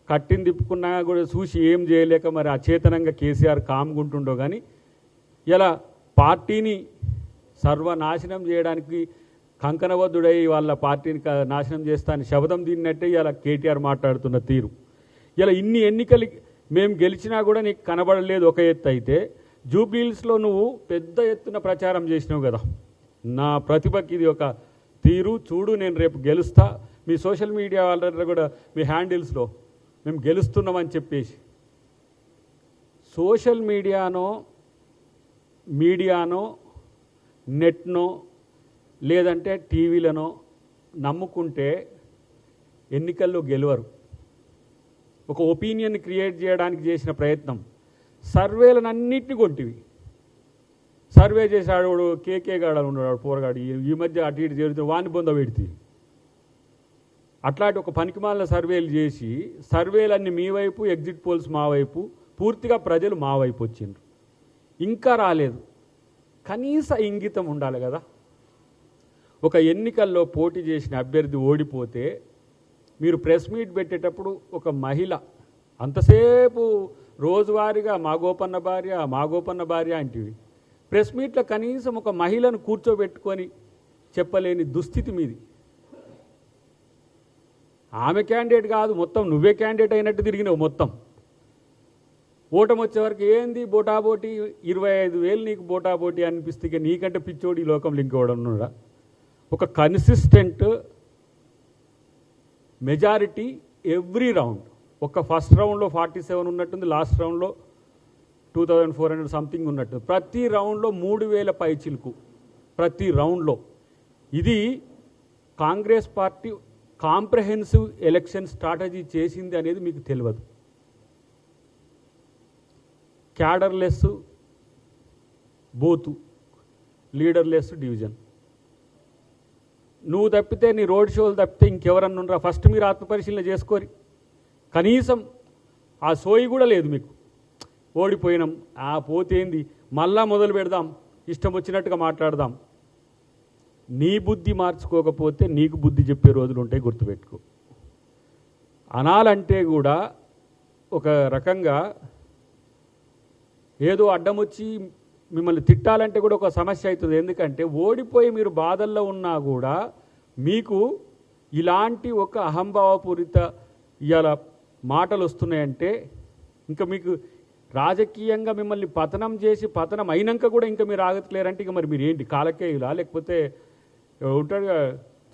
కట్టింది తిప్పుకున్నా కూడా చూసి ఏం చేయలేక మరి అచేతనంగా కేసీఆర్ కామ్గుంటుండో కానీ ఇలా పార్టీని సర్వనాశనం చేయడానికి కంకణబద్ధుడై వాళ్ళ పార్టీని నాశనం చేస్తా అని శబదం తిన్నట్టే ఇలా కేటీఆర్ మాట్లాడుతున్న తీరు. ఇలా ఇన్ని ఎన్నికలు మేము గెలిచినా కూడా నీకు కనబడలేదు ఒక ఎత్తు అయితే, జూబ్లీహిల్స్లో నువ్వు పెద్ద ఎత్తున ప్రచారం చేసినావు కదా, నా ప్రతిభకి ఇది ఒక తీరు చూడు, నేను రేపు గెలుస్తా, మీ సోషల్ మీడియా వాళ్ళ కూడా మీ హ్యాండిల్స్లో మేము గెలుస్తున్నామని చెప్పేసి సోషల్ మీడియానో నెట్నో లేదంటే టీవీలనో నమ్ముకుంటే ఎన్నికల్లో గెలవరు. ఒక ఒపీనియన్ క్రియేట్ చేయడానికి చేసిన ప్రయత్నం, సర్వేలనన్నింటినీ కొంటివి. సర్వే చేసాడు కేకే గాడు ఉన్నాడు పోరగాడు, ఈ మధ్య అటు ఇటు చేరుతూ వాణి బొంద పెడితే అట్లాంటి ఒక పనికిమాలిన సర్వేలు చేసి సర్వేలన్నీ మీ వైపు, ఎగ్జిట్ పోల్స్ మా వైపు, పూర్తిగా ప్రజలు మా వైపు వచ్చిండ్రు. ఇంకా రాలేదు. కనీస ఇంగితం ఉండాలి కదా. ఒక ఎన్నికల్లో పోటీ చేసిన అభ్యర్థి ఓడిపోతే మీరు ప్రెస్ మీట్ పెట్టేటప్పుడు ఒక మహిళ అంతసేపు రోజువారీగా మా గోపన్న భార్య అంటివి, ప్రెస్ మీట్లో కనీసం ఒక మహిళను కూర్చోబెట్టుకొని చెప్పలేని దుస్థితి మీది. ఆమె క్యాండిడేట్ కాదు, మొత్తం నువ్వే క్యాండిడేట్ అయినట్టు తిరిగినావు. మొత్తం ఓటమి వచ్చేవరకు ఏంది బోటాబోటీ, 25,000 నీకు బోటాబోటీ అనిపిస్తే నీకంటే పిచ్చోడు ఈ లోకంలో ఇంకోవడం ఉన్నాడా? ఒక కన్సిస్టెంట్ మెజారిటీ ఎవ్రీ రౌండ్. ఒక ఫస్ట్ రౌండ్లో 47 ఉన్నట్టుంది, లాస్ట్ రౌండ్లో 2400 సంథింగ్ ఉన్నట్టు, ప్రతి రౌండ్లో 3000 పైచిలుకు ప్రతి రౌండ్లో. ఇది Congress party comprehensive election strategy చేసింది అనేది మీకు తెలియదు. క్యాడర్లెస్ బూతు, లీడర్లెస్ డివిజన్. నువ్వు తప్పితే, నీ రోడ్ షోలు తప్పితే ఇంకెవరన్నా ఉండరా? ఫస్ట్ మీరు ఆత్మపరిశీలన చేసుకోరి. కనీసం ఆ సోయి కూడా లేదు మీకు. ఓడిపోయినాం, పోతేంది, మళ్ళా మొదలు పెడదాం, ఇష్టం వచ్చినట్టుగా మాట్లాడదాం. నీ బుద్ధి మార్చుకోకపోతే నీకు బుద్ధి చెప్పే రోజులు ఉంటాయి, గుర్తుపెట్టుకో. అనాలంటే కూడా ఒక రకంగా ఏదో అడ్డం వచ్చి మిమ్మల్ని తిట్టాలంటే కూడా ఒక సమస్య అవుతుంది. ఎందుకంటే ఓడిపోయి మీరు బాధల్లో ఉన్నా కూడా మీకు ఇలాంటి ఒక అహంభావపూరిత ఇవాళ మాటలు వస్తున్నాయంటే ఇంకా మీకు రాజకీయంగా మిమ్మల్ని పతనం చేసి, పతనం అయినాక కూడా ఇంకా మీరు ఆగట్లేరంటే ఇక మరి మీరు ఏంటి కాలకేయులా, లేకపోతే ఉంటాడుగా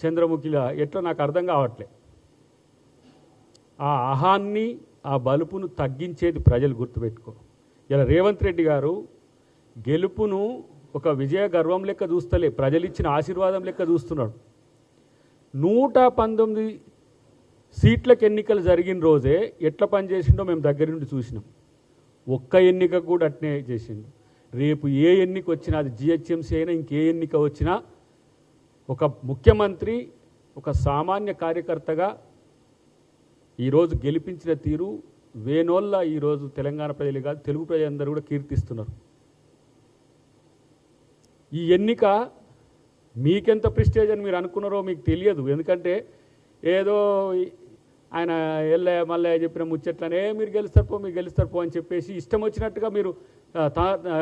చంద్రముఖిలా, ఎట్లా నాకు అర్థం కావట్లే. ఆ అహాన్ని, ఆ బలుపును తగ్గించేది ప్రజలు, గుర్తుపెట్టుకో. ఇలా రేవంత్ రెడ్డి గారు గెలుపును ఒక విజయ గర్వం లెక్క చూస్తలే, ప్రజలిచ్చిన ఆశీర్వాదం లెక్క చూస్తున్నాడు. 119 సీట్లకు ఎన్నికలు జరిగిన రోజే ఎట్లా పనిచేసిండో మేము దగ్గర నుండి చూసినాం. ఒక్క ఎన్నిక కూడా అట్నే చేసిండు. రేపు ఏ ఎన్నిక వచ్చినా, అది జిహెచ్ఎంసీ అయినా ఇంకే ఎన్నిక వచ్చినా, ఒక ముఖ్యమంత్రి ఒక సామాన్య కార్యకర్తగా ఈరోజు గెలిపించిన తీరు వేనోళ్ళ ఈరోజు తెలంగాణ ప్రజలు కాదు, తెలుగు ప్రజలందరూ కూడా కీర్తిస్తున్నారు. ఈ ఎన్నిక మీకెంత ప్రెస్టేజ్ అని మీరు అనుకున్నారో మీకు తెలియదు. ఎందుకంటే ఏదో ఆయన మల్లయ్య చెప్పిన ముచ్చట్లనే మీరు గెలుస్తారు పో అని చెప్పేసి ఇష్టం వచ్చినట్టుగా మీరు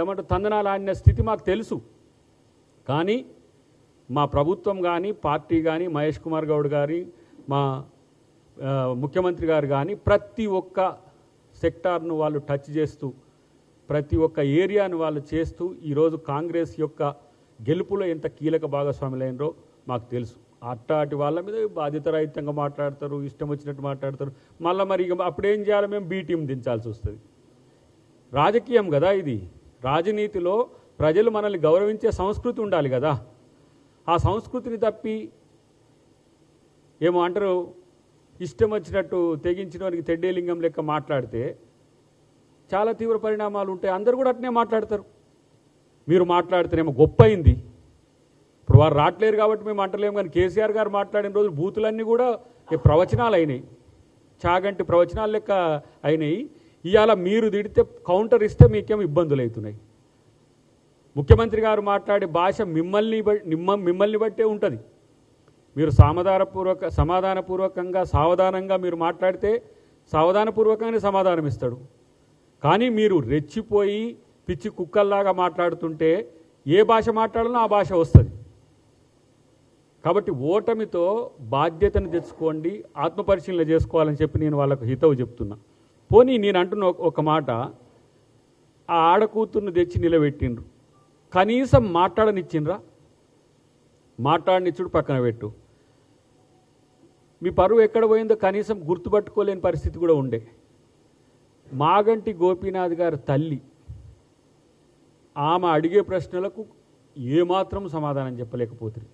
ఏమంటారు తందనాలు ఆడిన స్థితి మాకు తెలుసు. కానీ మా ప్రభుత్వం కానీ, పార్టీ కానీ, మహేష్ కుమార్ గౌడ్ గారి, మా ముఖ్యమంత్రి గారు కానీ ప్రతి ఒక్క సెక్టార్ను వాళ్ళు టచ్ చేస్తూ, ప్రతి ఒక్క ఏరియాను వాళ్ళు చేస్తూ ఈరోజు కాంగ్రెస్ యొక్క గెలుపులో ఎంత కీలక భాగస్వాములైనరో మాకు తెలుసు. అట్టాటి వాళ్ళ మీద బాధ్యతారహితంగా మాట్లాడతారు, ఇష్టం వచ్చినట్టు మాట్లాడతారు. మళ్ళీ మరి అప్పుడేం చేయాలి, మేము బీ టీం దించాల్సి వస్తుంది. రాజకీయం కదా ఇది. రాజనీతిలో ప్రజలు మనల్ని గౌరవించే సంస్కృతి ఉండాలి కదా. ఆ సంస్కృతిని తప్పి ఏమో అంటారు, ఇష్టం వచ్చినట్టు తెగించిన వారికి తెడ్డేలింగం లెక్క మాట్లాడితే చాలా తీవ్ర పరిణామాలు ఉంటాయి. అందరూ కూడా అట్నే మాట్లాడతారు. మీరు మాట్లాడితేనేమో గొప్ప అయింది. ఇప్పుడు వారు రావట్లేరు కాబట్టి మేము అంటలేము, కానీ కేసీఆర్ గారు మాట్లాడిన రోజు బూతులన్నీ కూడా ప్రవచనాలు అయినాయి, చాగంటి ప్రవచనాలు లెక్క అయినాయి. ఇవాళ మీరు తిడితే కౌంటర్ ఇస్తే మీకేమో ఇబ్బందులు అవుతున్నాయి. ముఖ్యమంత్రి గారు మాట్లాడే భాష మిమ్మల్ని బట్టే ఉంటుంది. మీరు సమాధానపూర్వకంగా సావధానంగా మీరు మాట్లాడితే సావధానపూర్వకంగానే సమాధానం ఇస్తాడు. కానీ మీరు రెచ్చిపోయి పిచ్చి కుక్కల్లాగా మాట్లాడుతుంటే ఏ భాష మాట్లాడాలో ఆ భాష వస్తుంది. కాబట్టి ఓటమితో బాధ్యతను తెచ్చుకోండి, ఆత్మపరిశీలన చేసుకోవాలని చెప్పి నేను వాళ్ళకు హితవు చెప్తున్నా. పోనీ నేను అంటున్న ఒక మాట, ఆ ఆడకూతుర్ని తెచ్చి నిలబెట్టిండ్రు, కనీసం మాట్లాడనిచ్చిండ్రా? మాట్లాడనిచ్చుడు పక్కన పెట్టు, మీ పరువు ఎక్కడ పోయిందో కనీసం గుర్తుపట్టుకోలేని పరిస్థితి కూడా ఉండే. మాగంటి గోపీనాథ్ గారి తల్లి ఆమె అడిగే ప్రశ్నలకు ఏమాత్రం సమాధానం చెప్పలేకపోతుంది.